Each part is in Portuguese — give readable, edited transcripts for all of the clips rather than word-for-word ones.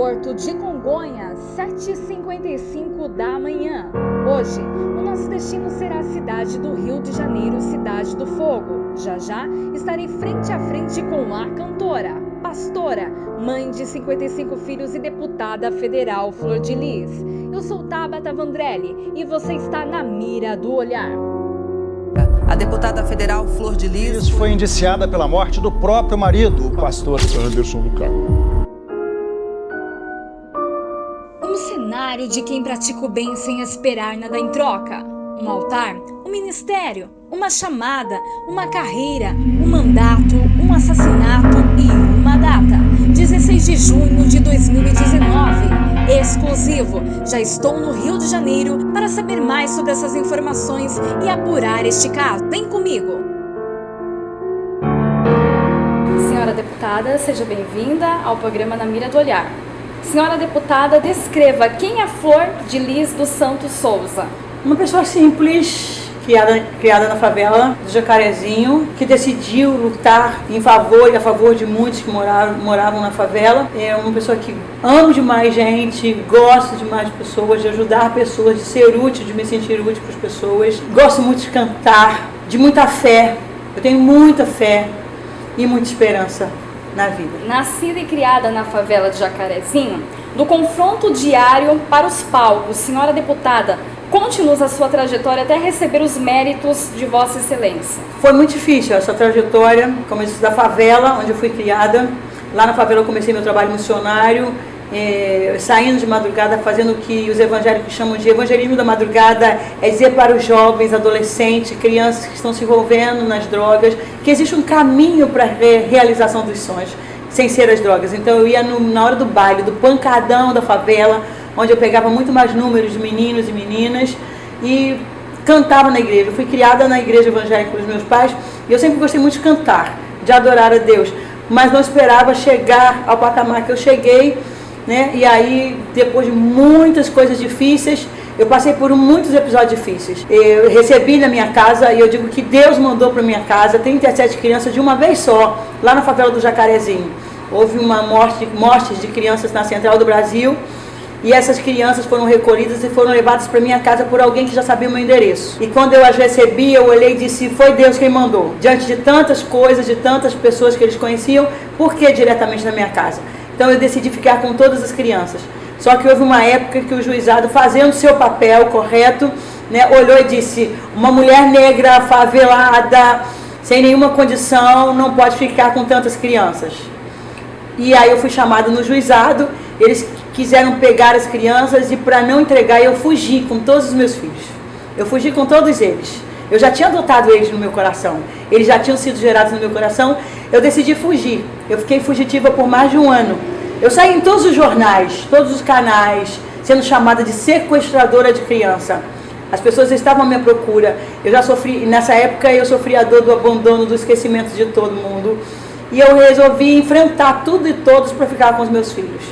Aeroporto de Congonhas, 7h55 da manhã. Hoje, o nosso destino será a cidade do Rio de Janeiro, Cidade do Fogo. Já já estarei frente a frente com a cantora, pastora, mãe de 55 filhos e deputada federal Flor de Lis. Eu sou Tabata Vandrelli e você está na mira do olhar. A deputada federal Flor de Lis foi indiciada pela morte do próprio marido, o pastor Anderson do Carmo. Um cenário de quem pratica o bem sem esperar nada em troca. Um altar, um ministério, uma chamada, uma carreira, um mandato, um assassinato e uma data. 16 de junho de 2019. Exclusivo. Já estou no Rio de Janeiro para saber mais sobre essas informações e apurar este caso. Vem comigo. Senhora deputada, seja bem-vinda ao programa Na Mira do Olhar. Senhora deputada, descreva quem é Flor de Lis dos Santos Souza. Uma pessoa simples, criada na favela do Jacarezinho, que decidiu lutar em favor e a favor de muitos que moravam na favela. É uma pessoa que ama demais gente, gosta demais de pessoas, de ajudar pessoas, de ser útil, de me sentir útil para as pessoas. Gosto muito de cantar, de muita fé. Eu tenho muita fé e muita esperança na vida. Nascida e criada na favela de Jacarezinho, do confronto diário para os palcos, senhora deputada, conte-nos a sua trajetória até receber os méritos de Vossa Excelência. Foi muito difícil essa trajetória, como eu disse, da favela, onde eu fui criada. Lá na favela eu comecei meu trabalho missionário, saindo de madrugada, fazendo o que os evangélicos chamam de evangelismo da madrugada, é dizer para os jovens, adolescentes, crianças que estão se envolvendo nas drogas, que existe um caminho para a realização dos sonhos, sem ser as drogas. Então eu ia na hora do baile, do pancadão da favela, onde eu pegava muito mais números de meninos e meninas e cantava na igreja. Eu fui criada na igreja evangélica pelos meus pais e eu sempre gostei muito de cantar, de adorar a Deus, mas não esperava chegar ao patamar que eu cheguei, né? E aí, depois de muitas coisas difíceis, eu passei por muitos episódios difíceis. Eu recebi na minha casa, e eu digo que Deus mandou para minha casa 37 crianças de uma vez só, lá na favela do Jacarezinho. Houve uma morte de crianças na Central do Brasil, e essas crianças foram recolhidas e foram levadas para minha casa por alguém que já sabia o meu endereço. E quando eu as recebi, eu olhei e disse, foi Deus quem mandou. Diante de tantas coisas, de tantas pessoas que eles conheciam, por que diretamente na minha casa? Então eu decidi ficar com todas as crianças. Só que houve uma época que o juizado, fazendo seu papel correto, né, olhou e disse, uma mulher negra, favelada, sem nenhuma condição, não pode ficar com tantas crianças. E aí eu fui chamada no juizado, eles quiseram pegar as crianças e para não entregar eu fugi com todos os meus filhos. Eu fugi com todos eles. Eu já tinha adotado eles no meu coração. Eles já tinham sido gerados no meu coração. Eu decidi fugir. Eu fiquei fugitiva por mais de um ano. Eu saí em todos os jornais, todos os canais, sendo chamada de sequestradora de criança. As pessoas estavam à minha procura. Eu já sofri, nessa época eu sofri a dor do abandono, do esquecimento de todo mundo. E eu resolvi enfrentar tudo e todos para ficar com os meus filhos.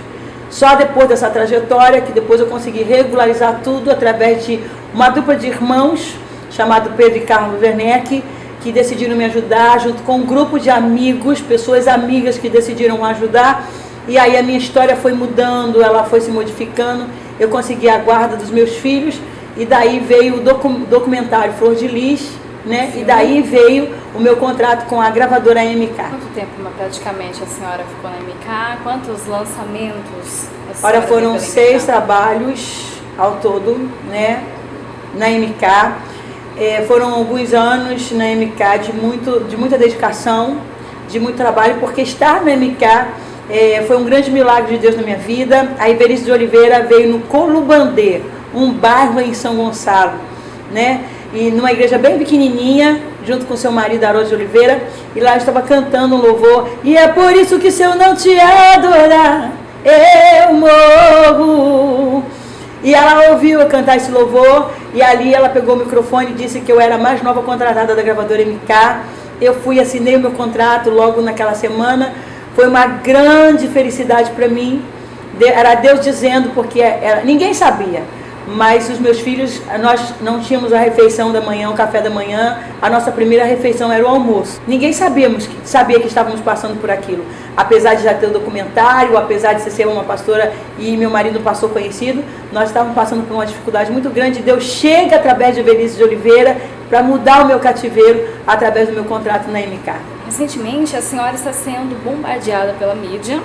Só depois dessa trajetória, que depois eu consegui regularizar tudo através de uma dupla de irmãos, chamado Pedro e Carlos Werneck, que decidiram me ajudar, junto com um grupo de amigos, pessoas amigas que decidiram ajudar. E aí a minha história foi mudando, ela foi se modificando, eu consegui a guarda dos meus filhos, e daí veio o documentário Flor de Lis, né? E daí veio o meu contrato com a gravadora MK. Quanto tempo praticamente a senhora ficou na MK? Quantos lançamentos? Olha, foram 6 trabalhos ao todo, né? Na MK. Foram alguns anos na MK de muita dedicação, de muito trabalho, porque estar na MK foi um grande milagre de Deus na minha vida. A Iberice de Oliveira veio no Colubandê, um bairro em São Gonçalo, né? E numa igreja bem pequenininha, junto com seu marido Haroldo de Oliveira, e lá eu estava cantando um louvor, e é por isso que se eu não te adorar, eu morro. E ela ouviu eu cantar esse louvor, e ali ela pegou o microfone e disse que eu era a mais nova contratada da gravadora MK. Eu fui, assinei o meu contrato logo naquela semana. Foi uma grande felicidade para mim. Era Deus dizendo, porque ninguém sabia. mas os meus filhos, nós não tínhamos a refeição da manhã, o café da manhã, a nossa primeira refeição era o almoço. Ninguém sabia que estávamos passando por aquilo. Apesar de já ter o documentário, apesar de ser uma pastora e meu marido passou conhecido, nós estávamos passando por uma dificuldade muito grande. Deus chega através de Evelise de Oliveira para mudar o meu cativeiro através do meu contrato na MK. Recentemente, a senhora está sendo bombardeada pela mídia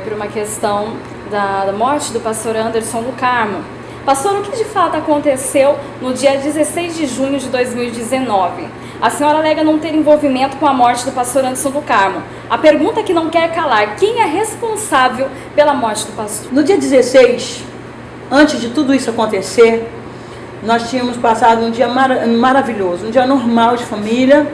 por uma questão da morte do pastor Anderson do Carmo. Pastor, o que de fato aconteceu no dia 16 de junho de 2019? A senhora alega não ter envolvimento com a morte do pastor Anderson do Carmo. A pergunta que não quer calar: quem é responsável pela morte do pastor? No dia 16, antes de tudo isso acontecer, nós tínhamos passado um dia maravilhoso, um dia normal de família.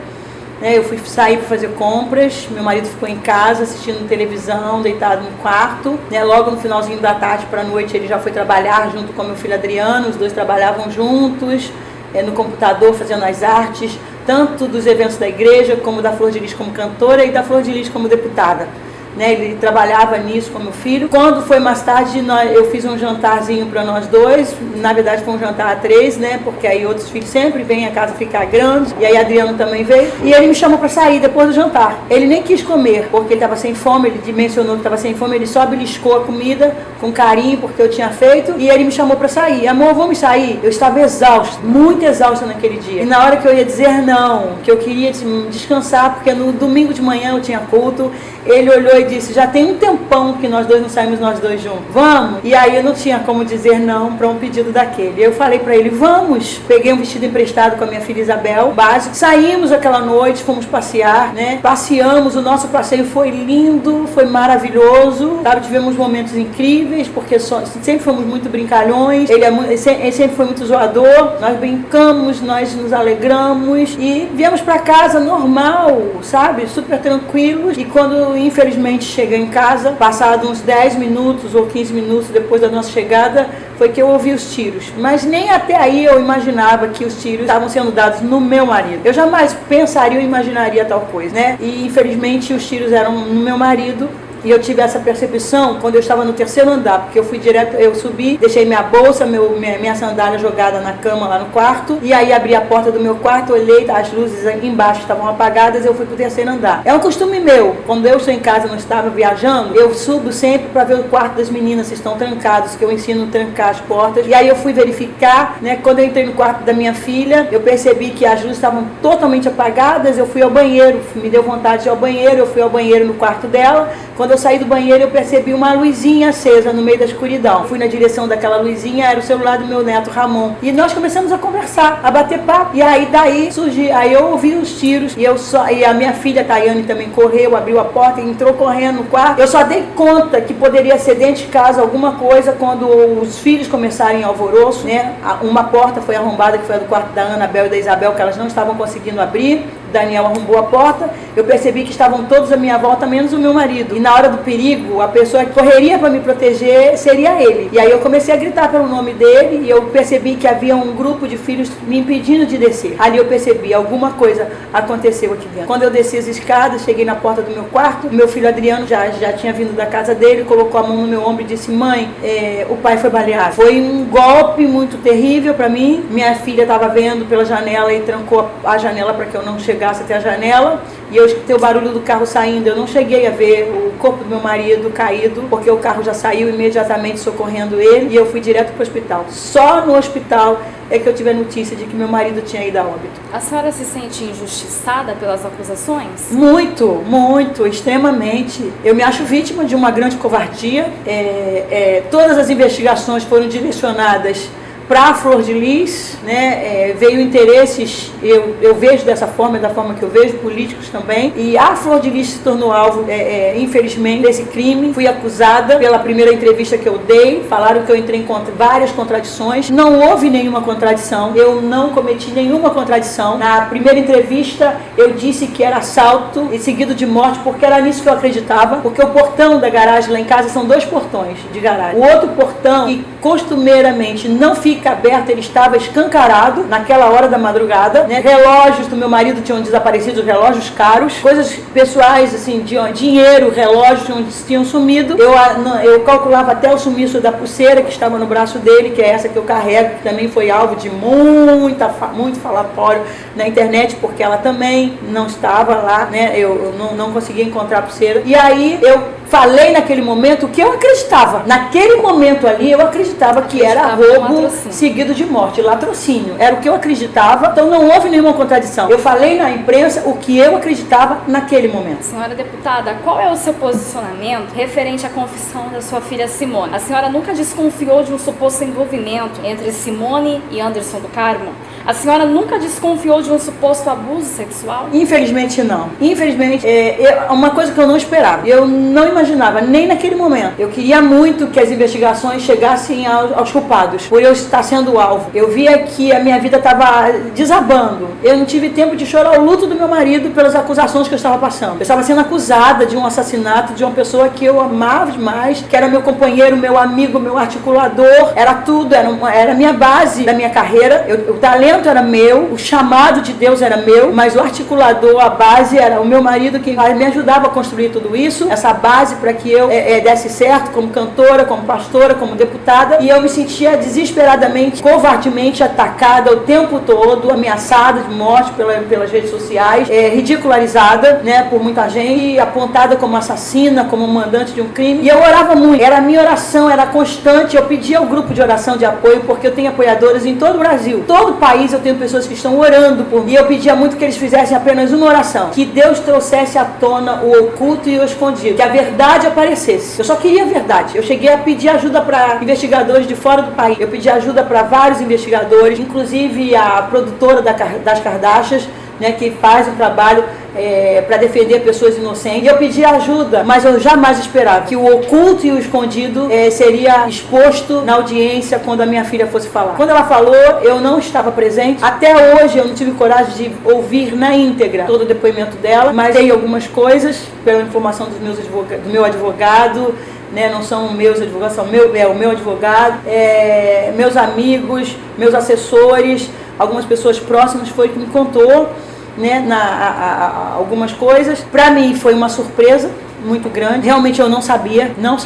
Eu fui sair para fazer compras, meu marido ficou em casa assistindo televisão, deitado no quarto. Logo no finalzinho da tarde para a noite ele já foi trabalhar junto com meu filho Adriano, os dois trabalhavam juntos, no computador fazendo as artes, tanto dos eventos da igreja, como da Flor de Lis como cantora e da Flor de Lis como deputada. Ele trabalhava nisso com meu filho. Quando foi mais tarde, eu fiz um jantarzinho para nós dois. Na verdade foi um jantar a três, porque aí outros filhos sempre vêm a casa ficar grande. E aí Adriano também veio. E ele me chamou para sair depois do jantar. Ele nem quis comer, porque ele estava sem fome. Ele mencionou que estava sem fome. Ele só beliscou a comida com carinho, porque eu tinha feito. E ele me chamou para sair. Amor, vamos sair? Eu estava exausta, muito exausta naquele dia. E na hora que eu ia dizer não, que eu queria descansar, porque no domingo de manhã eu tinha culto, ele olhou e disse: já tem um tempão que nós dois não saímos nós dois juntos, vamos? E aí eu não tinha como dizer não para um pedido daquele. Eu falei para ele: vamos. Peguei um vestido emprestado com a minha filha Isabel, básico, saímos aquela noite, fomos passear, passeamos, o nosso passeio foi lindo, foi maravilhoso, tivemos momentos incríveis, porque sempre fomos muito brincalhões, ele sempre foi muito zoador, nós brincamos, nós nos alegramos e viemos para casa normal, super tranquilos. E quando infelizmente cheguei em casa, passado uns 10 minutos ou 15 minutos depois da nossa chegada, foi que eu ouvi os tiros. Mas nem até aí eu imaginava que os tiros estavam sendo dados no meu marido. Eu jamais pensaria ou imaginaria tal coisa, E infelizmente os tiros eram no meu marido. E eu tive essa percepção quando eu estava no terceiro andar, porque eu subi, deixei minha bolsa, minha sandália jogada na cama lá no quarto, e aí abri a porta do meu quarto, olhei, as luzes embaixo estavam apagadas, eu fui pro terceiro andar. É um costume meu, quando eu estou em casa, não estava viajando, eu subo sempre para ver o quarto das meninas se estão trancados, que eu ensino a trancar as portas, e aí eu fui verificar, quando eu entrei no quarto da minha filha, eu percebi que as luzes estavam totalmente apagadas, eu fui ao banheiro, me deu vontade de ir ao banheiro, eu fui ao banheiro no quarto dela. Quando eu saí do banheiro, eu percebi uma luzinha acesa no meio da escuridão. Fui na direção daquela luzinha, era o celular do meu neto Ramon. E nós começamos a conversar, a bater papo. E aí daí surgiu, aí eu ouvi os tiros e a minha filha Tayane também correu, abriu a porta e entrou correndo no quarto. Eu só dei conta que poderia ser dentro de casa alguma coisa quando os filhos começarem alvoroço, Uma porta foi arrombada, que foi a do quarto da Anabel e da Isabel, que elas não estavam conseguindo abrir. Daniel arrombou a porta. Eu percebi que estavam todos à minha volta, menos o meu marido. E na hora do perigo, a pessoa que correria para me proteger seria ele. E aí eu comecei a gritar pelo nome dele e eu percebi que havia um grupo de filhos me impedindo de descer. Ali eu percebi, alguma coisa aconteceu aqui dentro. Quando eu desci as escadas, cheguei na porta do meu quarto, meu filho Adriano já tinha vindo da casa dele, colocou a mão no meu ombro e disse: mãe, o pai foi baleado. Foi um golpe muito terrível para mim. Minha filha estava vendo pela janela e trancou a janela para que eu não chegasse até a janela. E eu escutei o barulho do carro saindo. Eu não cheguei a ver o corpo do meu marido caído, porque o carro já saiu imediatamente socorrendo ele, e eu fui direto para o hospital. Só no hospital é que eu tive a notícia de que meu marido tinha ido a óbito. A senhora se sente injustiçada pelas acusações? Muito, muito, extremamente. Eu me acho vítima de uma grande covardia. Todas as investigações foram direcionadas para a Flor de Lis, veio interesses, eu vejo dessa forma, da forma que eu vejo, políticos também, e a Flor de Lis se tornou alvo, infelizmente, desse crime. Fui acusada pela primeira entrevista que eu dei, falaram que eu entrei em várias contradições, não houve nenhuma contradição, eu não cometi nenhuma contradição. Na primeira entrevista eu disse que era assalto e seguido de morte, porque era nisso que eu acreditava, porque o portão da garagem lá em casa são 2 portões de garagem. O outro portão, que costumeiramente não fica fica aberta, ele estava escancarado naquela hora da madrugada, né? Relógios do meu marido tinham desaparecido, relógios caros, coisas pessoais, assim, de dinheiro, relógios tinham sumido. Eu calculava até o sumiço da pulseira que estava no braço dele, que é essa que eu carrego, que também foi alvo de muito falatório na internet, porque ela também não estava lá, né? Eu não conseguia encontrar a pulseira. E aí eu falei naquele momento o que eu acreditava. Naquele momento ali, eu acreditava que era roubo seguido de morte, latrocínio. Era o que eu acreditava, então não houve nenhuma contradição. Eu falei na imprensa o que eu acreditava naquele momento. Senhora deputada, qual é o seu posicionamento referente à confissão da sua filha Simone? A senhora nunca desconfiou de um suposto envolvimento entre Simone e Anderson do Carmo? A senhora nunca desconfiou de um suposto abuso sexual? Infelizmente não. Infelizmente, uma coisa que eu não esperava. Eu não imaginava, nem naquele momento. Eu queria muito que as investigações chegassem aos culpados, por eu estar sendo alvo. Eu via que a minha vida estava desabando. Eu não tive tempo de chorar o luto do meu marido pelas acusações que eu estava passando. Eu estava sendo acusada de um assassinato de uma pessoa que eu amava demais, que era meu companheiro, meu amigo, meu articulador, era tudo, era a minha base da minha carreira. O talento era meu, o chamado de Deus era meu, mas o articulador, a base era o meu marido, que me ajudava a construir tudo isso, essa base para que eu desse certo como cantora, como pastora, como deputada. E eu me sentia desesperadamente, covardemente atacada o tempo todo, ameaçada de morte pelas redes sociais, ridicularizada, né, por muita gente, apontada como assassina, como mandante de um crime. E eu orava muito, era a minha oração, era constante. Eu pedia ao grupo de oração de apoio, porque eu tenho apoiadores em todo o Brasil, todo o país. Eu tenho pessoas que estão orando por mim. E eu pedia muito que eles fizessem apenas uma oração, que Deus trouxesse à tona o oculto e o escondido, que a verdade aparecesse. Eu só queria a verdade. Eu cheguei a pedir ajuda para investigadores de fora do país. Eu pedi ajuda para vários investigadores, inclusive a produtora das Kardashians, né, que faz um trabalho para defender pessoas inocentes. E eu pedi ajuda, mas eu jamais esperava que o oculto e o escondido seria exposto na audiência quando a minha filha fosse falar. Quando ela falou, eu não estava presente. Até hoje eu não tive coragem de ouvir na íntegra todo o depoimento dela, mas tem algumas coisas, pela informação do meu advogado, né, não são meus advogados, são o meu advogado, meus amigos, meus assessores, algumas pessoas próximas foi que me contou, né, algumas coisas. Para mim foi uma surpresa muito grande. Realmente eu não sabia, não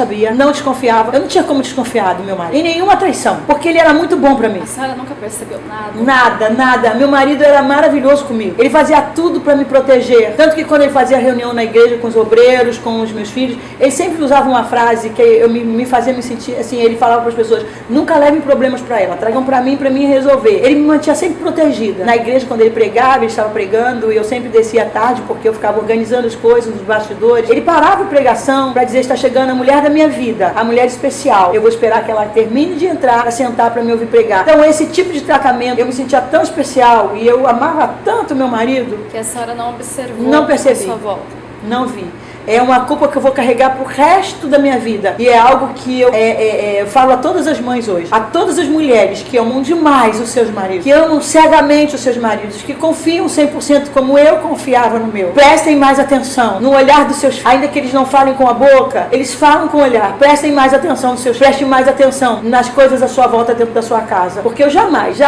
desconfiava. Eu não tinha como desconfiar do meu marido. Em nenhuma traição, porque ele era muito bom pra mim. A senhora nunca percebeu nada? Nada. Meu marido era maravilhoso comigo. Ele fazia tudo pra me proteger. Tanto que quando ele fazia reunião na igreja com os obreiros, com os meus filhos, ele sempre usava uma frase que me fazia me sentir assim. Ele falava para as pessoas: nunca levem problemas pra ela, tragam pra mim resolver. Ele me mantinha sempre protegida. Na igreja, quando ele pregava, ele estava pregando, e eu sempre descia à tarde, porque eu ficava organizando as coisas nos bastidores. Ele parava a pregação para dizer: está chegando a mulher da minha vida, a mulher especial. Eu vou esperar que ela termine de entrar para sentar para me ouvir pregar. Então esse tipo de tratamento, eu me sentia tão especial e eu amava tanto meu marido que a senhora não observou. Não percebi. A sua volta. Não vi. É uma culpa que eu vou carregar pro resto da minha vida. E é algo que eu falo a todas as mães hoje, a todas as mulheres que amam demais os seus maridos, que amam cegamente os seus maridos, que confiam 100% como eu confiava no meu. Prestem mais atenção no olhar dos seus filhos. Ainda que eles não falem com a boca, eles falam com o olhar. Prestem mais atenção nos seus filhos. Prestem mais atenção nas coisas à sua volta dentro da sua casa. Porque eu jamais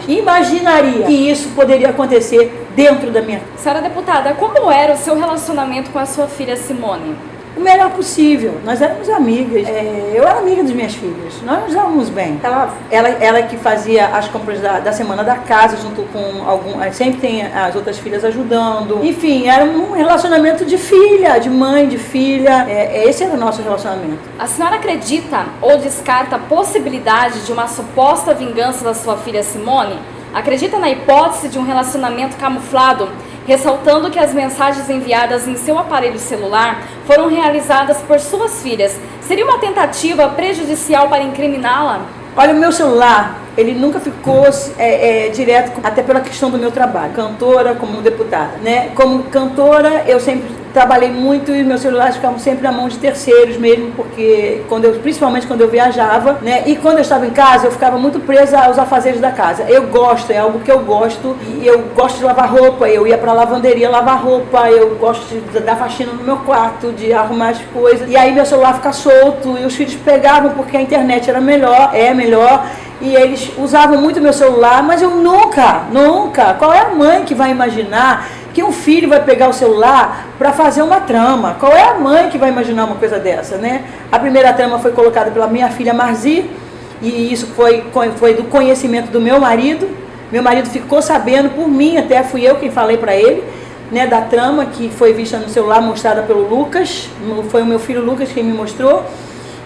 imaginaria que isso poderia acontecer dentro da minha casa. Senhora deputada, como era o seu relacionamento com a sua filha Simone? O melhor possível. Nós éramos amigas. Eu era amiga das minhas filhas. Nós nos dávamos bem. Ela que fazia as compras da semana da casa, junto com sempre tem as outras filhas ajudando. Enfim, era um relacionamento de filha, de mãe, de filha. Esse era o nosso relacionamento. A senhora acredita ou descarta a possibilidade de uma suposta vingança da sua filha Simone? Acredita na hipótese de um relacionamento camuflado, ressaltando que as mensagens enviadas em seu aparelho celular foram realizadas por suas filhas? Seria uma tentativa prejudicial para incriminá-la? Olha, o meu celular, ele nunca ficou direto, até pela questão do meu trabalho. Cantora, como deputada, né? Como cantora, eu sempre trabalhei muito e meus celulares ficavam sempre na mão de terceiros mesmo, porque principalmente quando eu viajava, né? E quando eu estava em casa, eu ficava muito presa aos afazeres da casa. Eu gosto, é algo que eu gosto, e eu gosto de lavar roupa, eu ia pra lavanderia lavar roupa, eu gosto de dar faxina no meu quarto, de arrumar as coisas, e aí meu celular fica solto, e os filhos pegavam porque a internet era melhor, e eles usavam muito meu celular, mas eu nunca, qual é a mãe que vai imaginar que um filho vai pegar o celular para fazer uma trama? Qual é a mãe que vai imaginar uma coisa dessa, né? A primeira trama foi colocada pela minha filha Marzi, e isso foi do conhecimento do meu marido. Meu marido ficou sabendo por mim, até fui eu quem falei para ele, né, da trama que foi vista no celular, mostrada pelo Lucas. Foi o meu filho Lucas quem me mostrou.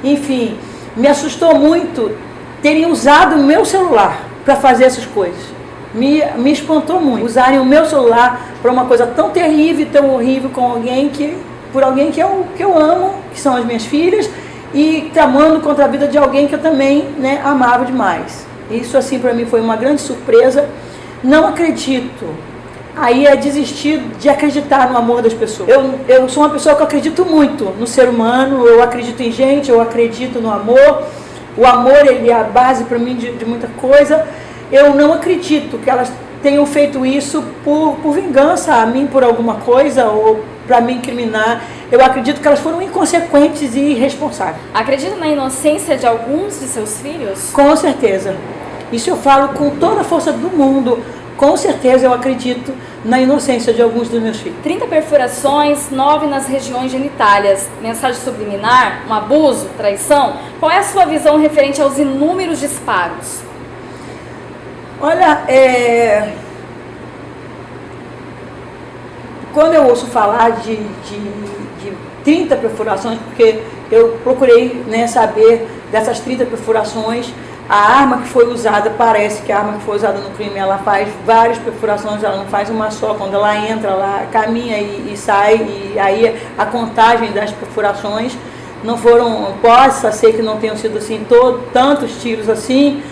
Enfim, me assustou muito terem usado o meu celular para fazer essas coisas. Me espantou muito usarem o meu celular para uma coisa tão terrível, tão horrível, por alguém que eu amo, que são as minhas filhas, e tramando contra a vida de alguém que eu também, né, amava demais. Isso, assim, para mim foi uma grande surpresa. Não acredito. Aí é desistir de acreditar no amor das pessoas. Eu sou uma pessoa que eu acredito muito no ser humano, eu acredito em gente, eu acredito no amor. O amor, ele é a base para mim de muita coisa. Eu não acredito que elas tenham feito isso por vingança a mim por alguma coisa ou para me incriminar. Eu acredito que elas foram inconsequentes e irresponsáveis. Acredita na inocência de alguns de seus filhos? Com certeza. Isso eu falo com toda a força do mundo. Com certeza eu acredito na inocência de alguns dos meus filhos. 30 perfurações, 9 nas regiões genitálias. Mensagem subliminar, um abuso, traição. Qual é a sua visão referente aos inúmeros disparos? Olha, quando eu ouço falar de 30 perfurações, porque eu procurei, né, saber dessas 30 perfurações, a arma que foi usada, parece que a arma que foi usada no crime, ela faz várias perfurações, ela não faz uma só. Quando ela entra, ela caminha e sai, e aí a contagem das perfurações não foram, possa ser que não tenham sido assim tantos tiros assim,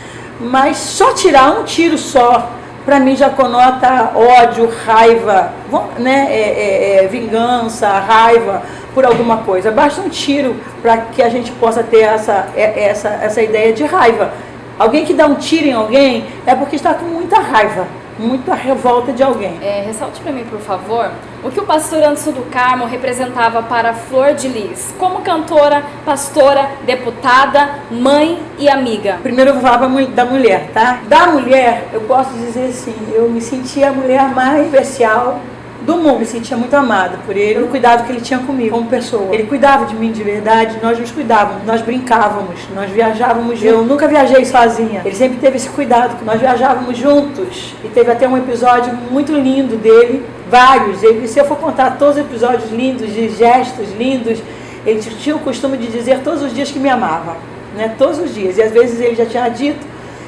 mas só tirar um tiro só, para mim já conota ódio, raiva, né, vingança, raiva por alguma coisa. Basta um tiro para que a gente possa ter essa ideia de raiva. Alguém que dá um tiro em alguém é porque está com muita raiva, muita revolta de alguém. Ressalte para mim, por favor, o que o pastor Anderson do Carmo representava para Flor de Lis, como cantora, pastora, deputada, mãe e amiga. Primeiro eu vou falar da mulher, tá? Da mulher, eu posso dizer assim, eu me sentia a mulher mais especial do mundo, me sentia muito amada por ele, pelo cuidado que ele tinha comigo como pessoa. Ele cuidava de mim de verdade, nós nos cuidávamos, nós brincávamos, nós viajávamos juntos. Eu nunca viajei sozinha, ele sempre teve esse cuidado, nós viajávamos juntos. E teve até um episódio muito lindo dele, vários, se eu for contar todos os episódios lindos, de gestos lindos, ele tinha o costume de dizer todos os dias que me amava, né? Todos os dias, e às vezes ele já tinha dito,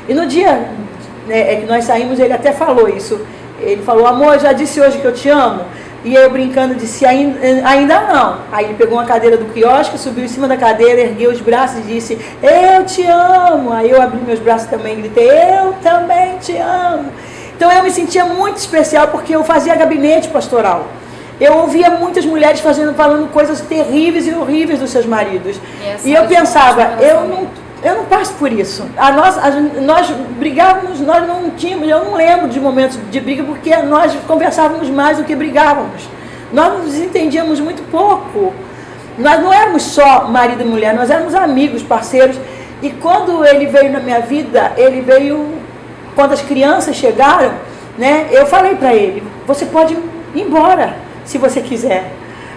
e no dia, né, que nós saímos, ele até falou isso. Ele falou, amor, já disse hoje que eu te amo? E eu brincando disse, ainda não. Aí ele pegou uma cadeira do quiosque, subiu em cima da cadeira, ergueu os braços e disse, eu te amo. Aí eu abri meus braços também e gritei, eu também te amo. Então eu me sentia muito especial porque eu fazia gabinete pastoral. Eu ouvia muias mulheres falando coisas terríveis e horríveis dos seus maridos. E eu pensava, eu não passo por isso. Nós brigávamos, nós não tínhamos, eu não lembro de momentos de briga, porque nós conversávamos mais do que brigávamos. Nós nos entendíamos muito pouco. Nós não éramos só marido e mulher, nós éramos amigos, parceiros. E quando ele veio na minha vida, ele veio, quando as crianças chegaram, né, eu falei para ele, você pode ir embora, se você quiser.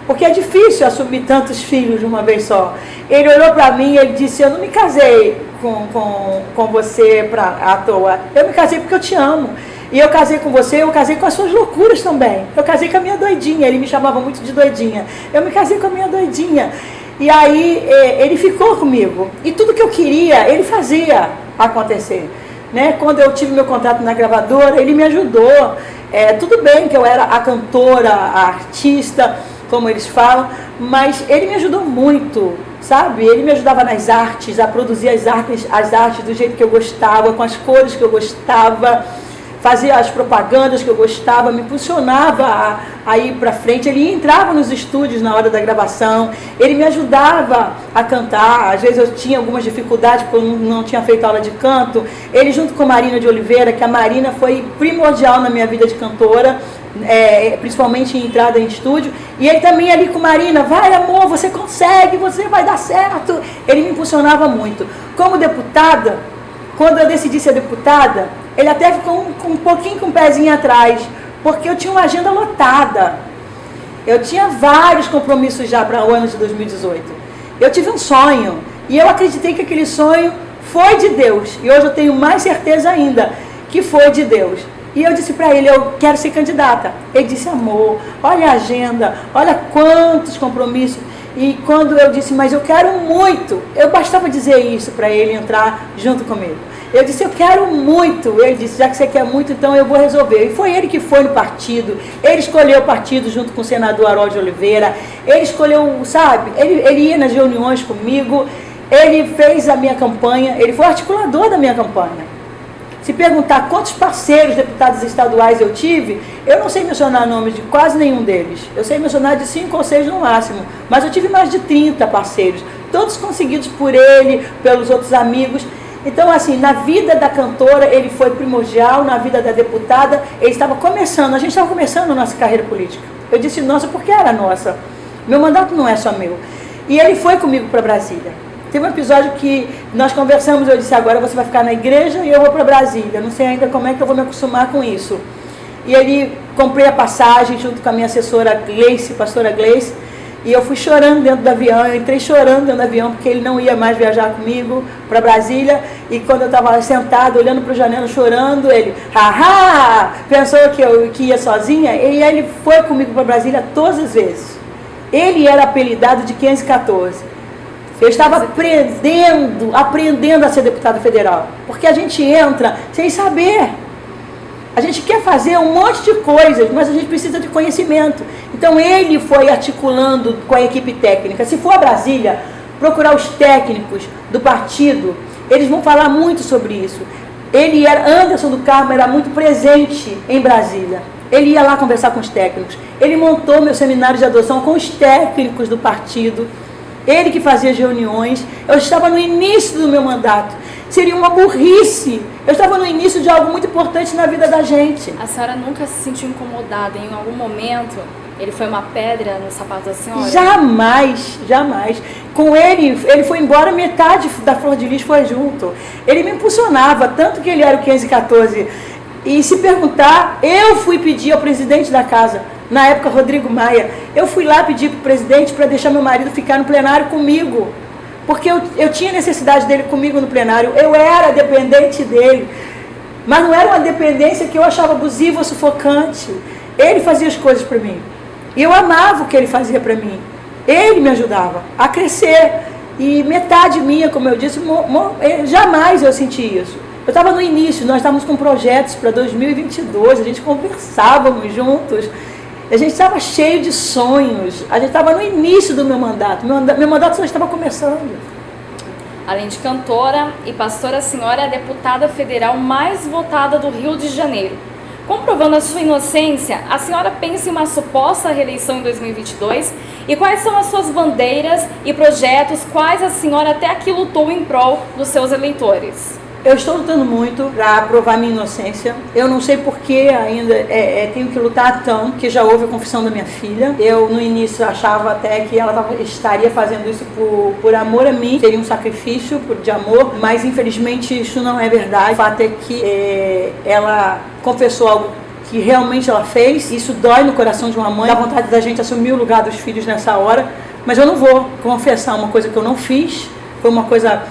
Porque é difícil assumir tantos filhos de uma vez só. Ele olhou para mim e ele disse, eu não me casei com você à toa. Eu me casei porque eu te amo. E eu casei com você, eu casei com as suas loucuras também. Eu casei com a minha doidinha. Ele me chamava muito de doidinha. Eu me casei com a minha doidinha. E aí ele ficou comigo. E tudo que eu queria, ele fazia acontecer. Né? Quando eu tive meu contrato na gravadora, ele me ajudou. Tudo bem que eu era a cantora, a artista, como eles falam, mas ele me ajudou muito, sabe? Ele me ajudava nas artes, a produzir as artes do jeito que eu gostava, com as cores que eu gostava, fazia as propagandas que eu gostava, me impulsionava a ir para frente. Ele entrava nos estúdios na hora da gravação, ele me ajudava a cantar. Às vezes eu tinha algumas dificuldades porque eu não tinha feito aula de canto. Ele junto com a Marina de Oliveira, que a Marina foi primordial na minha vida de cantora, principalmente em entrada em estúdio, e ele também ali com Marina, vai amor, você consegue, você vai dar certo. Ele me impulsionava muito. Como deputada, quando eu decidi ser deputada, ele até ficou um pouquinho com o pezinho atrás, porque eu tinha uma agenda lotada. Eu tinha vários compromissos já para o ano de 2018. Eu tive um sonho, e eu acreditei que aquele sonho foi de Deus. E hoje eu tenho mais certeza ainda que foi de Deus. E eu disse para ele, eu quero ser candidata. Ele disse, amor, olha a agenda, olha quantos compromissos. E quando eu disse, mas eu quero muito, eu bastava dizer isso para ele entrar junto comigo. Eu disse, eu quero muito. Ele disse, já que você quer muito, então eu vou resolver. E foi ele que foi no partido, ele escolheu o partido junto com o senador Harold de Oliveira, ele escolheu, sabe, ele ia nas reuniões comigo, ele fez a minha campanha, ele foi o articulador da minha campanha. Se perguntar quantos parceiros deputados estaduais eu tive, eu não sei mencionar nomes de quase nenhum deles. Eu sei mencionar de 5 ou 6 no máximo, mas eu tive mais de 30 parceiros, todos conseguidos por ele, pelos outros amigos. Então, assim, na vida da cantora, ele foi primordial, na vida da deputada, ele estava começando, a gente estava começando a nossa carreira política. Eu disse nossa, porque era nossa. Meu mandato não é só meu. E ele foi comigo para Brasília. Teve um episódio que nós conversamos, eu disse, agora você vai ficar na igreja e eu vou para Brasília. Não sei ainda como é que eu vou me acostumar com isso. E ele, comprei a passagem junto com a minha assessora Gleice, pastora Gleice, e eu fui chorando dentro do avião, eu entrei chorando dentro do avião, porque ele não ia mais viajar comigo para Brasília, e quando eu estava sentada, olhando para a janela, chorando, ele, haha, pensou que ia sozinha, e ele foi comigo para Brasília todas as vezes. Ele era apelidado de 514. Eu estava aprendendo a ser deputado federal, porque a gente entra sem saber. A gente quer fazer um monte de coisas, mas a gente precisa de conhecimento. Então ele foi articulando com a equipe técnica. Se for a Brasília, procurar os técnicos do partido, eles vão falar muito sobre isso. Anderson do Carmo era muito presente em Brasília. Ele ia lá conversar com os técnicos. Ele montou meu seminário de adoção com os técnicos do partido. Ele que fazia as reuniões. Eu estava no início do meu mandato. Seria uma burrice. Eu estava no início de algo muito importante na vida da gente. A senhora nunca se sentiu incomodada em algum momento? Ele foi uma pedra no sapato da senhora? Jamais, jamais. Com ele foi embora, metade da Flor de Lis foi junto. Ele me impulsionava, tanto que ele era o 514. E se perguntar, eu fui pedir ao presidente da casa, na época Rodrigo Maia, eu fui lá pedir para o presidente para deixar meu marido ficar no plenário comigo. Porque eu tinha necessidade dele comigo no plenário, eu era dependente dele. Mas não era uma dependência que eu achava abusiva ou sufocante. Ele fazia as coisas para mim. E eu amava o que ele fazia para mim. Ele me ajudava a crescer. E metade minha, como eu disse, jamais eu senti isso. Eu estava no início, nós estávamos com projetos para 2022, a gente conversávamos juntos. A gente estava cheio de sonhos. A gente estava no início do meu mandato. Meu mandato só estava começando. Além de cantora e pastora, a senhora é a deputada federal mais votada do Rio de Janeiro. Comprovando a sua inocência, a senhora pensa em uma suposta reeleição em 2022? E quais são as suas bandeiras e projetos, quais a senhora até aqui lutou em prol dos seus eleitores? Eu estou lutando muito para provar minha inocência. Eu não sei por que ainda tenho que lutar tanto, que já houve a confissão da minha filha. Eu, no início, achava até que ela estaria fazendo isso por amor a mim. Seria um sacrifício de amor, mas infelizmente isso não é verdade. O fato é que ela confessou algo que realmente ela fez. Isso dói no coração de uma mãe. Dá vontade da gente assumir o lugar dos filhos nessa hora. Mas eu não vou confessar uma coisa que eu não fiz. Foi uma coisa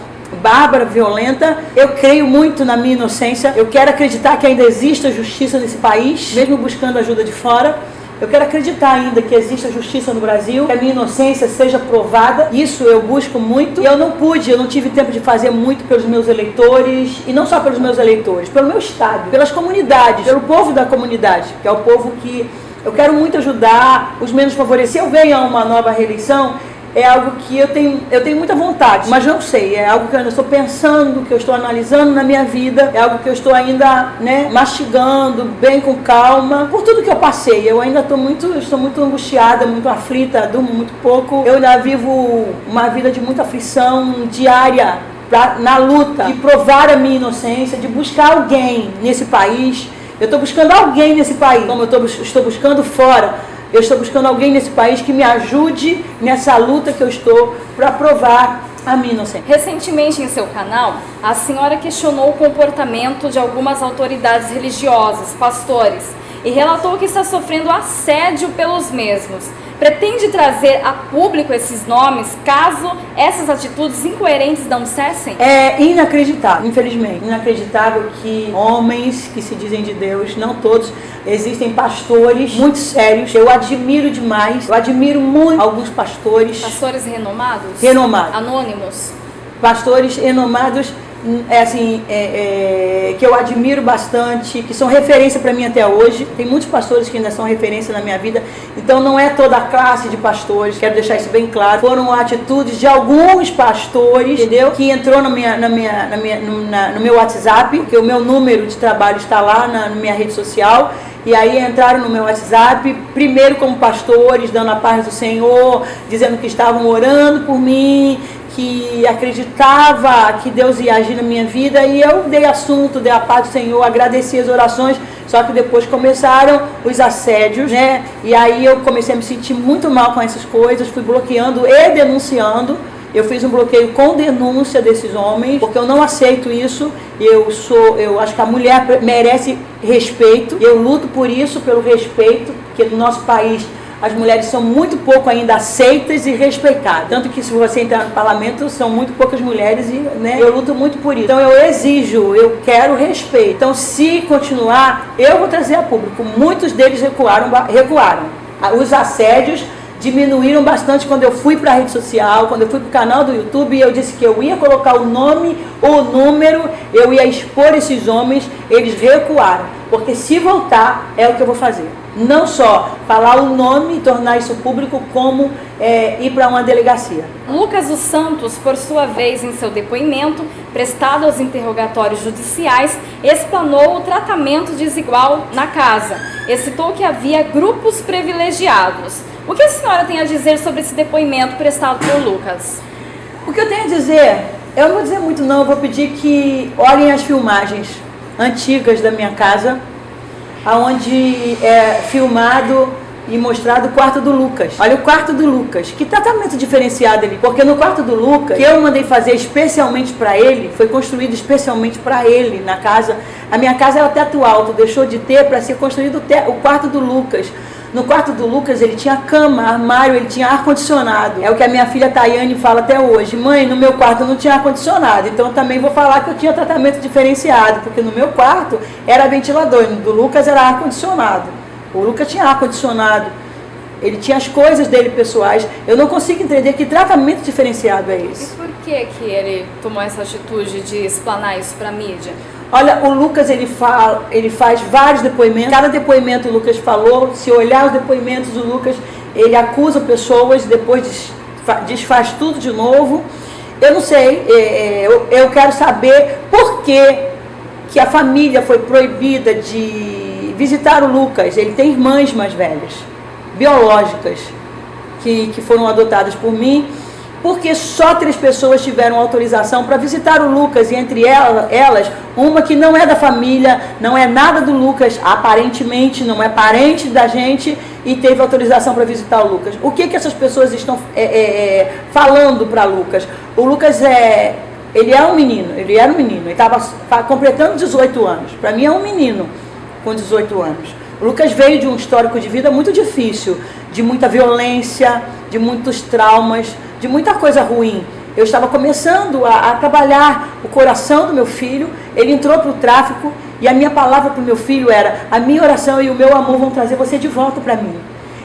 bárbara, violenta. Eu creio muito na minha inocência. Eu quero acreditar que ainda existe a justiça nesse país, mesmo buscando ajuda de fora. Eu quero acreditar ainda que existe a justiça no Brasil, que a minha inocência seja provada. Isso eu busco muito. E eu não tive tempo de fazer muito pelos meus eleitores, e não só pelos meus eleitores, pelo meu estado, pelas comunidades, pelo povo da comunidade, que é o povo que eu quero muito ajudar, os menos favorecidos. Se eu venho a uma nova reeleição, é algo que eu tenho muita vontade, mas não sei, é algo que eu estou pensando, que eu estou analisando na minha vida, é algo que eu estou ainda, mastigando, bem com calma, por tudo que eu passei. Eu ainda estou muito angustiada, muito aflita, durmo muito pouco. Eu ainda vivo uma vida de muita aflição diária, na luta de provar a minha inocência, de buscar alguém nesse país. Eu estou buscando alguém nesse país, como eu estou buscando fora. Eu estou buscando alguém nesse país que me ajude nessa luta que eu estou para provar A minha inocência. Recentemente em seu canal, a senhora questionou o comportamento de algumas autoridades religiosas, pastores, e relatou que está sofrendo assédio pelos mesmos. Pretende trazer a público esses nomes caso essas atitudes incoerentes não cessem? É inacreditável, infelizmente. Inacreditável que homens que se dizem de Deus, não todos, existem pastores muito sérios. Eu admiro demais, eu admiro muito alguns pastores. Pastores renomados? Renomados. Anônimos? Pastores renomados, que eu admiro bastante, que são referência para mim até hoje. Tem muitos pastores que ainda são referência na minha vida, então não é toda a classe de pastores, quero deixar isso bem claro. Foram atitudes de alguns pastores, entendeu? Que entrou no meu WhatsApp, porque o meu número de trabalho está lá na minha rede social. E aí entraram no meu WhatsApp, primeiro como pastores, dando a paz do Senhor, dizendo que estavam orando por mim, que acreditava que Deus ia agir na minha vida, e eu dei assunto, dei a paz do Senhor, agradeci as orações, só que depois começaram os assédios, né? E aí eu comecei a me sentir muito mal com essas coisas, fui bloqueando e denunciando. Eu fiz um bloqueio com denúncia desses homens, porque eu não aceito isso. Eu acho que a mulher merece respeito. Eu luto por isso, pelo respeito, porque no nosso país as mulheres são muito pouco ainda aceitas e respeitadas. Tanto que se você entrar no parlamento, são muito poucas mulheres e, né, eu luto muito por isso. Então eu exijo, eu quero respeito. Então se continuar, eu vou trazer a público. Muitos deles recuaram. Os assédios diminuíram bastante quando eu fui para a rede social, quando eu fui para o canal do YouTube, e eu disse que eu ia colocar o nome, o número, eu ia expor esses homens, eles recuaram. Porque se voltar, é o que eu vou fazer. Não só falar o nome e tornar isso público, como ir para uma delegacia. Lucas dos Santos, por sua vez, em seu depoimento, prestado aos interrogatórios judiciais, explanou o tratamento desigual na casa. Citou que havia grupos privilegiados. O que a senhora tem a dizer sobre esse depoimento prestado por Lucas? O que eu tenho a dizer, eu não vou dizer muito não, eu vou pedir que olhem as filmagens antigas da minha casa, onde é filmado e mostrado o quarto do Lucas. Olha o quarto do Lucas, que tratamento diferenciado ele, porque no quarto do Lucas, que eu mandei fazer especialmente para ele, foi construído especialmente para ele na casa. A minha casa era teto alto, deixou de ter para ser construído o quarto do Lucas. No quarto do Lucas ele tinha cama, armário, ele tinha ar-condicionado. É o que a minha filha Tayane fala até hoje. Mãe, no meu quarto não tinha ar-condicionado, então também vou falar que eu tinha tratamento diferenciado, porque no meu quarto era ventilador, no do Lucas era ar-condicionado. O Lucas tinha ar-condicionado, ele tinha as coisas dele pessoais. Eu não consigo entender que tratamento diferenciado é esse. E por que ele tomou essa atitude de explanar isso para a mídia? Olha, o Lucas ele faz vários depoimentos. Cada depoimento o Lucas falou. Se olhar os depoimentos, o Lucas ele acusa pessoas, depois desfaz tudo de novo. Eu não sei, eu quero saber por que a família foi proibida de visitar o Lucas. Ele tem irmãs mais velhas, biológicas, que foram adotadas por mim. Porque só 3 pessoas tiveram autorização para visitar o Lucas, e entre elas, uma que não é da família, não é nada do Lucas, aparentemente não é parente da gente, e teve autorização para visitar o Lucas. O que essas pessoas estão falando para Lucas? O Lucas ele era um menino, ele estava completando 18 anos. Para mim é um menino com 18 anos. O Lucas veio de um histórico de vida muito difícil, de muita violência, de muitos traumas, de muita coisa ruim. Eu estava começando a trabalhar o coração do meu filho, ele entrou para o tráfico, e a minha palavra para o meu filho era: a minha oração e o meu amor vão trazer você de volta para mim.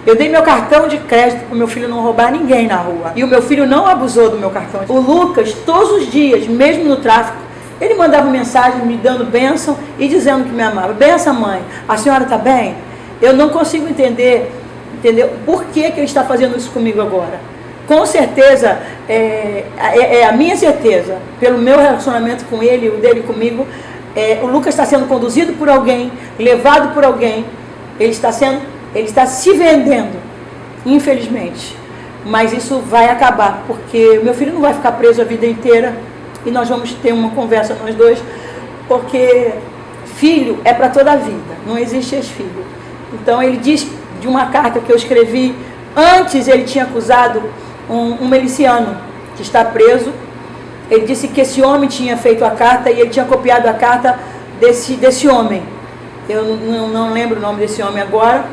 Eu dei meu cartão de crédito para o meu filho não roubar ninguém na rua, e o meu filho não abusou do meu cartão. O Lucas, todos os dias, mesmo no tráfico, ele mandava mensagem me dando bênção e dizendo que me amava. Benção, mãe, a senhora está bem? Eu não consigo entender por que ele está fazendo isso comigo agora. Com certeza, a minha certeza, pelo meu relacionamento com ele e o dele comigo, o Lucas está sendo conduzido por alguém, levado por alguém, ele está se vendendo, infelizmente. Mas isso vai acabar, porque meu filho não vai ficar preso a vida inteira, e nós vamos ter uma conversa nós dois, porque filho é para toda a vida, não existe ex-filho. Então ele diz de uma carta que eu escrevi, antes ele tinha acusado um miliciano que está preso Ele disse que esse homem tinha feito a carta e ele tinha copiado a carta desse homem. Eu não lembro o nome desse homem agora,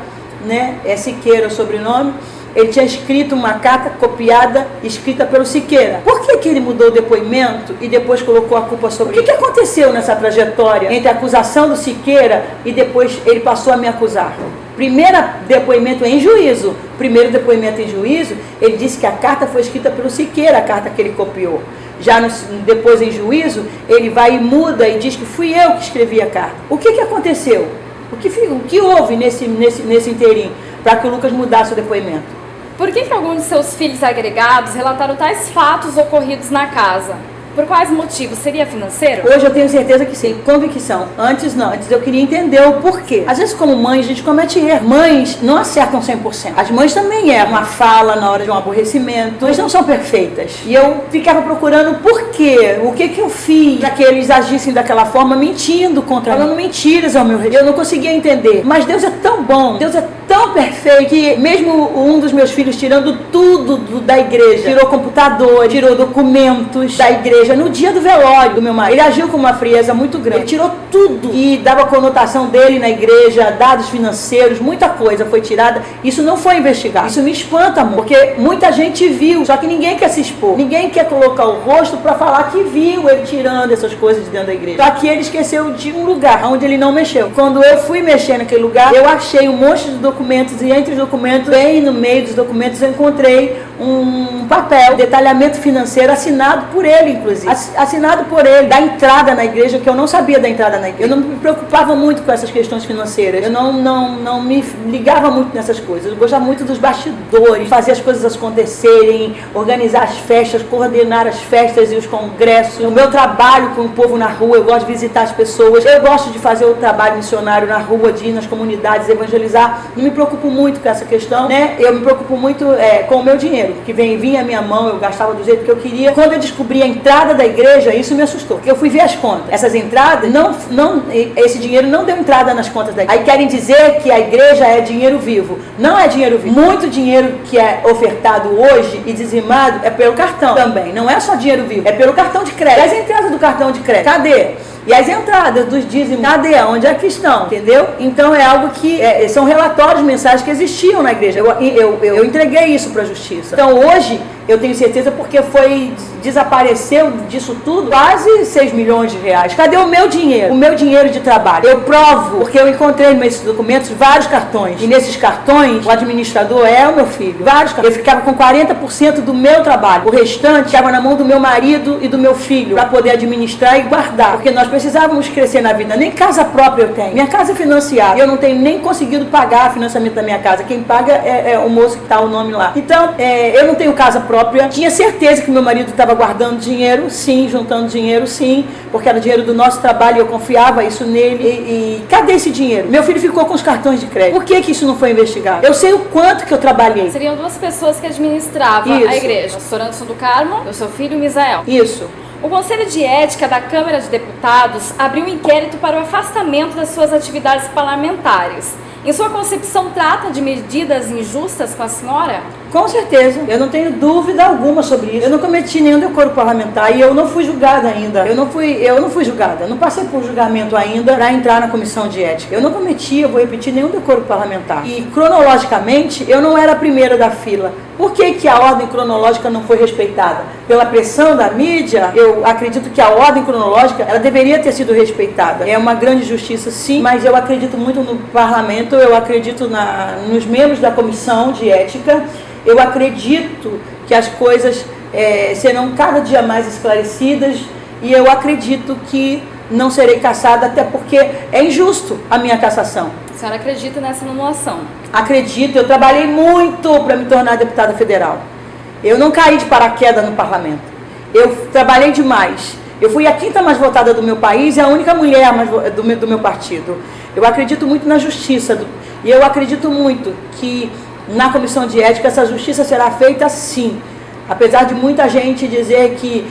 né? É Siqueira o sobrenome. Ele tinha escrito uma carta copiada, escrita pelo Siqueira. Por que ele mudou o depoimento e depois colocou a culpa sobre ele? O que aconteceu nessa trajetória entre a acusação do Siqueira e depois ele passou a me acusar? Primeiro depoimento em juízo. Primeiro depoimento em juízo, ele disse que a carta foi escrita pelo Siqueira, a carta que ele copiou. Já depois em juízo, ele vai e muda e diz que fui eu que escrevi a carta. O que aconteceu? O que houve nesse inteirinho para que o Lucas mudasse o depoimento? Por que alguns de seus filhos agregados relataram tais fatos ocorridos na casa? Por quais motivos? Seria financeiro? Hoje eu tenho certeza que sim, convicção. Antes não, antes eu queria entender o porquê. Às vezes como mãe a gente comete erro. Mães não acertam 100%. As mães também erram. Uma fala na hora de um aborrecimento. Mães não são perfeitas. E eu ficava procurando o porquê. O que eu fiz para que eles agissem daquela forma, mentindo contra mim. Falando mentiras ao meu respeito. Eu não conseguia entender. Mas Deus é tão bom, Deus é tão perfeito, que mesmo um dos meus filhos tirando tudo da igreja, tirou computador, tirou documentos da igreja, no dia do velório do meu marido, ele agiu com uma frieza muito grande, ele tirou tudo e dava conotação dele na igreja, dados financeiros, muita coisa foi tirada. Isso não foi investigado. Isso me espanta, amor, porque muita gente viu, só que ninguém quer se expor, ninguém quer colocar o rosto para falar que viu ele tirando essas coisas de dentro da igreja. Só que ele esqueceu de um lugar onde ele não mexeu. Quando eu fui mexer naquele lugar, eu achei um monte de documentos, e entre os documentos, bem no meio dos documentos, eu encontrei um papel, detalhamento financeiro assinado por ele, inclusive. Assinado por ele, da entrada na igreja, que eu não sabia da entrada na igreja. Eu não me preocupava muito com essas questões financeiras. Eu não me ligava muito nessas coisas. Eu gostava muito dos bastidores, fazer as coisas acontecerem, organizar as festas, coordenar as festas e os congressos. O meu trabalho com o povo na rua, eu gosto de visitar as pessoas. Eu gosto de fazer o trabalho missionário na rua, de ir nas comunidades, evangelizar. Não me preocupo muito com essa questão, né? Eu me preocupo muito com o meu dinheiro, que vinha à minha mão, eu gastava do jeito que eu queria. Quando eu descobri a entrada da igreja, isso me assustou, porque eu fui ver as contas. Essas entradas, esse dinheiro não deu entrada nas contas da igreja. Aí querem dizer que a igreja é dinheiro vivo. Não é dinheiro vivo. Muito dinheiro que é ofertado hoje e dizimado é pelo cartão também. Não é só dinheiro vivo, é pelo cartão de crédito. As entradas do cartão de crédito, cadê? E as entradas dos dízimos, cadê? Onde é que estão? Entendeu? Então é algo que são relatórios mensais que existiam na igreja. Eu entreguei isso para a justiça. Então hoje eu tenho certeza, porque desapareceu disso tudo quase 6 milhões de reais. Cadê o meu dinheiro? O meu dinheiro de trabalho. Eu provo, porque eu encontrei nesses documentos vários cartões. E nesses cartões, o administrador é o meu filho. Vários cartões. Eu ficava com 40% do meu trabalho. O restante ficava na mão do meu marido e do meu filho, para poder administrar e guardar. Porque nós precisávamos crescer na vida. Nem casa própria eu tenho. Minha casa é financiada. Eu não tenho nem conseguido pagar o financiamento da minha casa. Quem paga é o moço que está o nome lá. Então, eu não tenho casa própria. Tinha certeza que meu marido estava guardando dinheiro, sim, juntando dinheiro, sim, porque era dinheiro do nosso trabalho e eu confiava isso nele. E cadê esse dinheiro? Meu filho ficou com os cartões de crédito. Por que isso não foi investigado? Eu sei o quanto que eu trabalhei. Seriam duas pessoas que administravam a igreja. O pastor Anderson do Carmo e o seu filho Misael. Isso. O Conselho de Ética da Câmara de Deputados abriu um inquérito para o afastamento das suas atividades parlamentares. Em sua concepção, trata de medidas injustas com a senhora? Com certeza, eu não tenho dúvida alguma sobre isso. Eu não cometi nenhum decoro parlamentar e eu não fui julgada ainda. Eu não fui julgada, eu não passei por julgamento ainda para entrar na comissão de ética. Eu não cometi, eu vou repetir, nenhum decoro parlamentar. E cronologicamente, eu não era a primeira da fila. Por que a ordem cronológica não foi respeitada? Pela pressão da mídia, eu acredito que a ordem cronológica ela deveria ter sido respeitada. É uma grande justiça, sim, mas eu acredito muito no parlamento, eu acredito nos membros da comissão de ética. Eu acredito que as coisas serão cada dia mais esclarecidas e eu acredito que não serei cassada, até porque é injusto a minha cassação. A senhora acredita nessa anulação? Acredito, eu trabalhei muito para me tornar deputada federal. Eu não caí de paraquedas no parlamento. Eu trabalhei demais. Eu fui a 5ª mais votada do meu país e a única mulher do meu partido. Eu acredito muito na justiça e eu acredito muito que na comissão de ética essa justiça será feita sim. Apesar de muita gente dizer que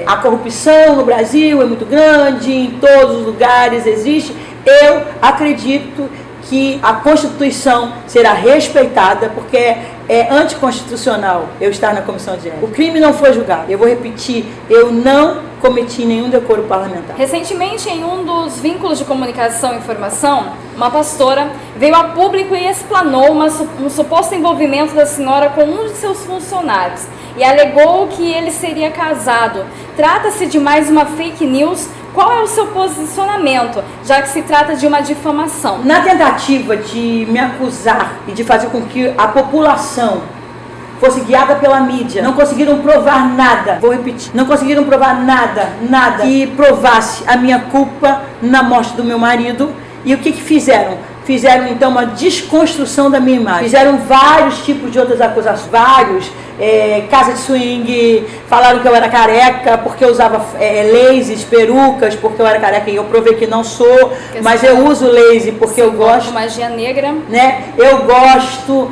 a corrupção no Brasil é muito grande, em todos os lugares existe, eu acredito que a Constituição será respeitada, porque é anticonstitucional eu estar na comissão de ética. O crime não foi julgado. Eu vou repetir, eu não cometi nenhum decoro parlamentar. Recentemente, em um dos vínculos de comunicação e informação, uma pastora veio a público e explanou um suposto envolvimento da senhora com um de seus funcionários e alegou que ele seria casado. Trata-se de mais uma fake news. Qual é o seu posicionamento, já que se trata de uma difamação? Na tentativa de me acusar e de fazer com que a população fosse guiada pela mídia, não conseguiram provar nada, vou repetir, não conseguiram provar nada que provasse a minha culpa na morte do meu marido. E o que fizeram? Fizeram então uma desconstrução da minha imagem, fizeram vários tipos de outras acusações, casa de swing, falaram que eu era careca porque eu usava lasers, perucas, porque eu era careca, e eu provei que não sou, mas eu uso laser porque eu gosto. Magia negra. Né? Eu gosto.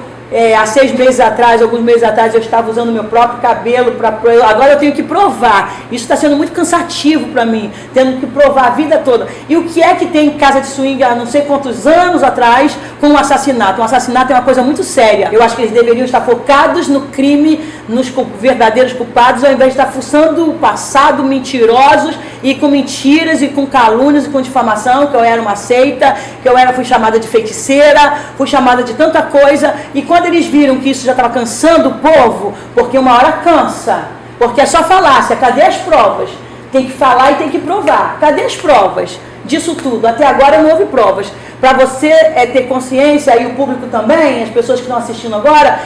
Há 6 meses atrás, alguns meses atrás, eu estava usando meu próprio cabelo, agora eu tenho que provar. Isso está sendo muito cansativo para mim, tendo que provar a vida toda. E o que é que tem em casa de swing há não sei quantos anos atrás com um assassinato? Um assassinato é uma coisa muito séria. Eu acho que eles deveriam estar focados no crime, nos verdadeiros culpados, ao invés de estar fuçando o passado, mentirosos, e com mentiras, e com calúnias, e com difamação, que eu era uma seita, que eu fui chamada de feiticeira, fui chamada de tanta coisa. E quando eles viram que isso já estava cansando o povo, porque uma hora cansa, porque é só falácia, cadê as provas? Tem que falar e tem que provar. Cadê as provas disso tudo? Até agora não houve provas. Para você ter consciência, e o público também, as pessoas que estão assistindo agora,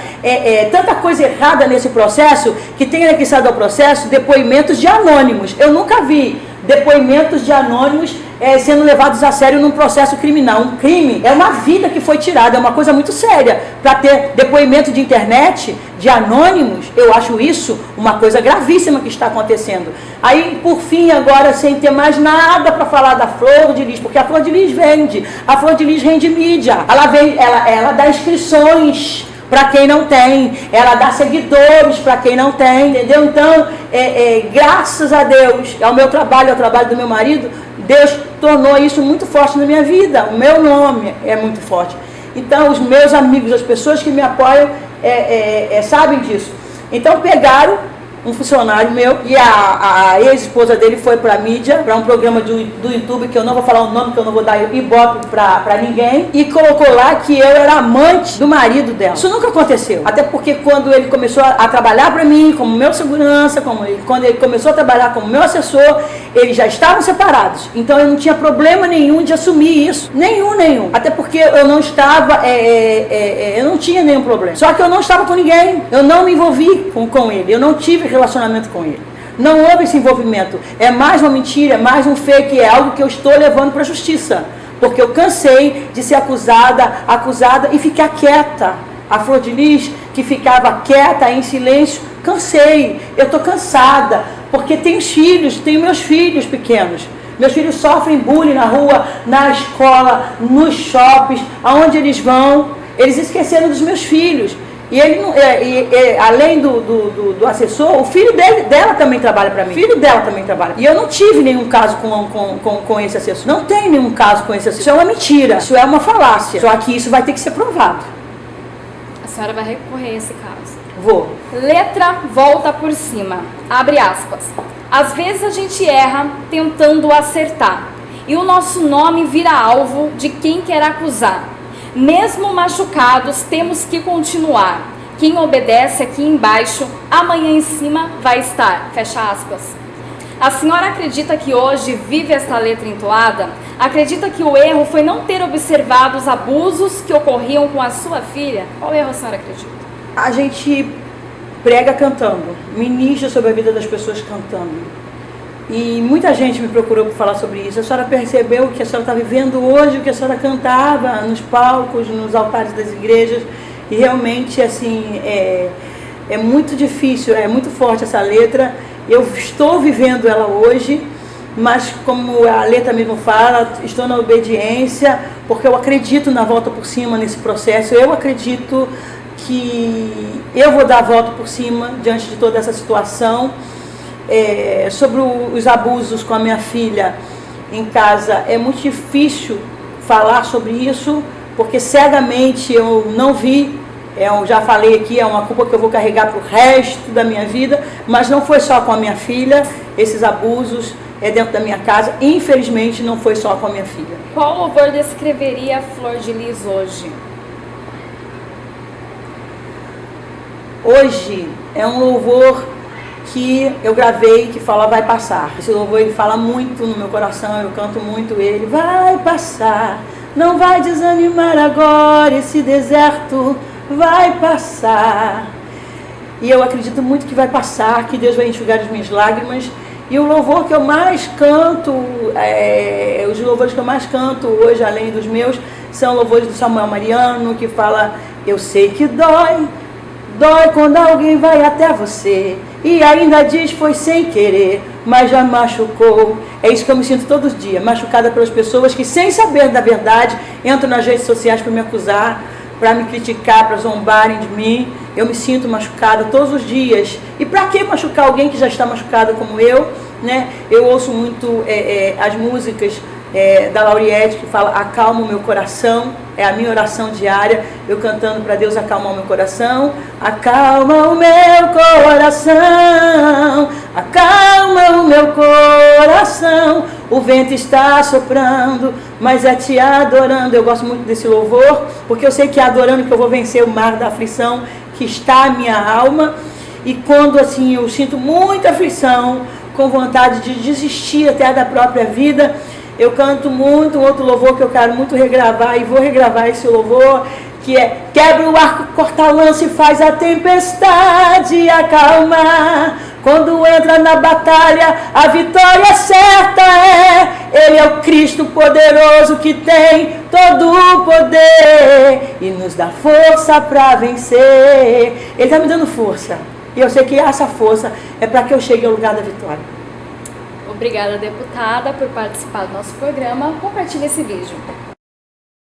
tanta coisa errada nesse processo, que tem anexado ao processo depoimentos de anônimos. Eu nunca vi depoimentos de anônimos sendo levados a sério num processo criminal. Um crime é uma vida que foi tirada, é uma coisa muito séria. Para ter depoimento de internet, de anônimos, eu acho isso uma coisa gravíssima que está acontecendo. Aí, por fim, agora, sem ter mais nada para falar da Flor de Lis, porque a Flor de Lis vende, a Flor de Lis rende mídia, ela dá inscrições para quem não tem, ela dá seguidores para quem não tem, entendeu? Então, graças a Deus, ao meu trabalho, ao trabalho do meu marido, Deus tornou isso muito forte na minha vida. O meu nome é muito forte. Então, os meus amigos, as pessoas que me apoiam, sabem disso. Então, pegaram um funcionário meu e a ex-esposa dele foi para a mídia, para um programa do YouTube, que eu não vou falar o nome, que eu não vou dar ibope para ninguém, e colocou lá que eu era amante do marido dela. Isso nunca aconteceu. Até porque quando ele começou a trabalhar para mim, como meu segurança, quando ele começou a trabalhar como meu assessor, eles já estavam separados. Então eu não tinha problema nenhum de assumir isso. Nenhum. Até porque eu não estava, eu não tinha nenhum problema. Só que eu não estava com ninguém. Eu não me envolvi com ele. Eu não tive relacionamento com ele. Não houve esse envolvimento. É mais uma mentira, é mais um fake, é algo que eu estou levando para a justiça. Porque eu cansei de ser acusada e ficar quieta. A Flor de Lis, que ficava quieta, em silêncio, cansei. Eu estou cansada, porque tenho meus filhos pequenos. Meus filhos sofrem bullying na rua, na escola, nos shoppings, aonde eles vão. Eles esqueceram dos meus filhos. E ele, além do assessor, o filho dela também trabalha para mim. O filho dela também trabalha. E eu não tive nenhum caso com esse assessor. Não tem nenhum caso com esse assessor. Isso é uma mentira. Isso é uma falácia. Só que isso vai ter que ser provado. A senhora vai recorrer a esse caso? Vou. Letra volta por cima. Abre aspas. Às vezes a gente erra tentando acertar. E o nosso nome vira alvo de quem quer acusar. Mesmo machucados, temos que continuar. Quem obedece aqui embaixo, amanhã em cima vai estar. Fecha aspas. A senhora acredita que hoje vive esta letra entoada? Acredita que o erro foi não ter observado os abusos que ocorriam com a sua filha? Qual erro a senhora acredita? A gente prega cantando, ministra sobre a vida das pessoas cantando. E muita gente me procurou para falar sobre isso. A senhora percebeu o que a senhora está vivendo hoje, o que a senhora cantava nos palcos, nos altares das igrejas. E realmente, assim, é muito difícil, é muito forte essa letra. Eu estou vivendo ela hoje, mas como a letra mesmo fala, estou na obediência, porque eu acredito na volta por cima nesse processo. Eu acredito que eu vou dar a volta por cima diante de toda essa situação. Sobre os abusos com a minha filha em casa, é muito difícil falar sobre isso, porque cegamente eu não vi. Eu já falei aqui, é uma culpa que eu vou carregar para o resto da minha vida, mas não foi só com a minha filha, esses abusos dentro da minha casa, infelizmente não foi só com a minha filha. Qual louvor descreveria a Flor de Lis hoje? Hoje é um louvor que eu gravei, que fala vai passar. Esse louvor ele fala muito no meu coração, eu canto muito ele. Vai passar, não vai desanimar agora, esse deserto vai passar. E eu acredito muito que vai passar, que Deus vai enxugar as minhas lágrimas. E o louvor que eu mais canto, os louvores que eu mais canto hoje, além dos meus, são louvores do Samuel Mariano, que fala: eu sei que dói, dói quando alguém vai até você e ainda diz foi sem querer, mas já machucou. É isso que eu me sinto todos os dias, machucada pelas pessoas que, sem saber da verdade, entram nas redes sociais para me acusar, para me criticar, para zombarem de mim. Eu me sinto machucada todos os dias. E para que machucar alguém que já está machucada como eu, né? Eu ouço muito as músicas da Lauriette, que fala acalma o meu coração, é a minha oração diária, eu cantando para Deus acalmar o meu coração. Acalma o meu coração, acalma o meu coração, o vento está soprando, mas é te adorando. Eu gosto muito desse louvor, porque eu sei que é adorando que eu vou vencer o mar da aflição que está a minha alma. E quando assim eu sinto muita aflição, com vontade de desistir até da própria vida, eu canto muito um outro louvor que eu quero muito regravar, e vou regravar esse louvor, que é: quebra o arco, corta a lança e faz a tempestade acalmar. Quando entra na batalha, a vitória certa é. Ele é o Cristo poderoso que tem todo o poder e nos dá força para vencer. Ele está me dando força. E eu sei que essa força é para que eu chegue ao lugar da vitória. Obrigada, deputada, por participar do nosso programa. Compartilhe esse vídeo.